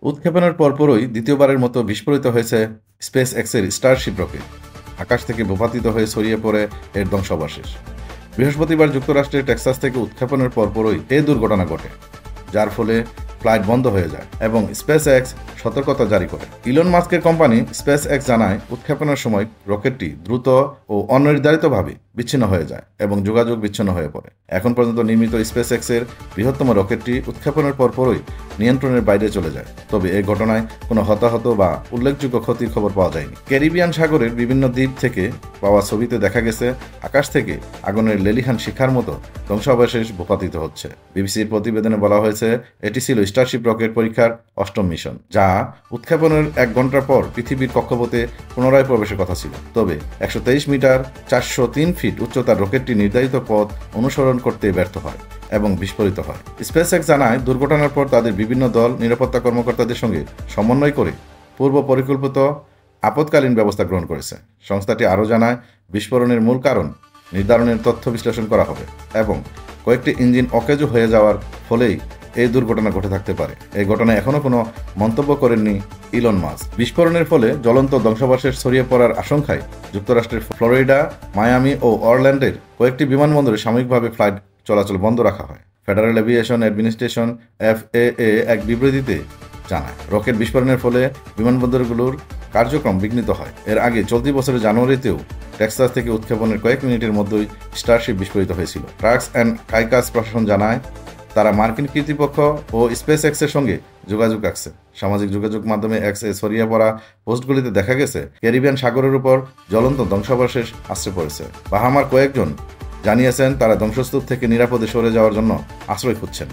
উৎক্ষেপণের পরপরই দ্বিতীয়বারের মতো বিস্ফোরিত হয়েছে স্পেস এক্সের স্টারশিপ রকেট। আকাশ থেকে ভূপাতিত হয়ে ছড়িয়ে পড়ে এর ধ্বংসাবশেষ। বৃহস্পতিবার যুক্তরাষ্ট্রের টেক্সাস থেকে উৎক্ষেপণের পরপরই এই দুর্ঘটনা ঘটে, যার ফলে ফ্লাইট বন্ধ হয়ে যায় এবং স্পেস এক্স সতর্কতা জারি করে। ইলন মাস্কের কোম্পানি স্পেস এক্স জানায়, উৎক্ষেপণের সময় রকেটটি দ্রুত ও অনির্ধারিতভাবে বিচ্ছিন্ন হয়ে যায় এবং যোগাযোগ বিচ্ছিন্ন হয়ে পড়ে। এখন পর্যন্ত নির্মিত স্পেস এক্সের বৃহত্তম রকেটটি উৎক্ষেপণের পরপরই নিয়ন্ত্রণের বাইরে চলে যায়। তবে এই ঘটনায় কোনো হতাহত বা উল্লেখযোগ্য ক্ষতির খবর পাওয়া যায়নি। ক্যারিবিয়ান সাগরের বিভিন্ন দ্বীপ থেকে পাওয়া ছবিতে দেখা গেছে আকাশ থেকে আগুনের লেলিহান শিখার মতো ধ্বংসাবশেষ ভূপাতিত হচ্ছে। বিবিসির প্রতিবেদনে বলা হয়েছে, এটি ছিল স্টারশিপ রকেট পরীক্ষার অষ্টম মিশন, যা উৎক্ষেপণের 1 ঘন্টা পর পৃথিবীর কক্ষপথে পুনরায় প্রবেশের কথা ছিল। তবে 123 মিটার 403 ফিট উচ্চতার রকেটটি নির্ধারিত পথ অনুসরণ করতে ব্যর্থ হয় এবং বিস্ফোরিত হয়। স্পেস এক্স জানায়, দুর্ঘটনার পর তাদের বিভিন্ন দল নিরাপত্তা কর্মকর্তাদের সঙ্গে সমন্বয় করে পূর্ব পরিকল্পিত আপৎকালীন ব্যবস্থা গ্রহণ করেছে। সংস্থাটি আরও জানায়, বিস্ফোরণের মূল কারণ নির্ধারণের তথ্য বিশ্লেষণ করা হবে এবং কয়েকটি ইঞ্জিন অকেজো হয়ে যাওয়ার ফলেই এই দুর্ঘটনা ঘটে থাকতে পারে। এই ঘটনায় এখনও কোনো মন্তব্য করেননি ইলন মাস্ক। বিস্ফোরণের ফলে জ্বলন্ত ধ্বংসাবশেষ ছড়িয়ে পড়ার আশঙ্কায় যুক্তরাষ্ট্রের ফ্লোরিডা, মায়ামি ও অরল্যান্ডের কয়েকটি বিমানবন্দরে সাময়িকভাবে ফ্লাইট চলাচল বন্ধ রাখা হয়। ফেডারেল এভিয়েশন অ্যাডমিনিস্ট্রেশন FAA এক বিবৃতিতে জানায়, রকেট বিস্ফোরণের ফলে বিমানবন্দরগুলোর কার্যক্রম বিঘ্নিত হয়। এর আগে চলতি বছরের জানুয়ারিতেও টেক্সাস থেকে উৎক্ষেপণের কয়েক মিনিটের মধ্যেই স্টারশিপ বিস্ফোরিত হয়েছিল। ট্রাক্স অ্যান্ড কাইকাস প্রশাসন জানায়, তারা মার্কিন কর্তৃপক্ষ ও স্পেস এক্সের সঙ্গে যোগাযোগ রাখছে। সামাজিক যোগাযোগ মাধ্যমে এক্সে ছড়িয়ে পড়া পোস্টগুলিতে দেখা গেছে ক্যারিবিয়ান সাগরের উপর জ্বলন্ত ধ্বংসাবশেষ আশ্রয় পড়েছে। বাহামার কয়েকজন জানিয়েছেন, তারা ধ্বংসস্তূপ থেকে নিরাপদে সরে যাওয়ার জন্য আশ্রয় খুঁজছেন।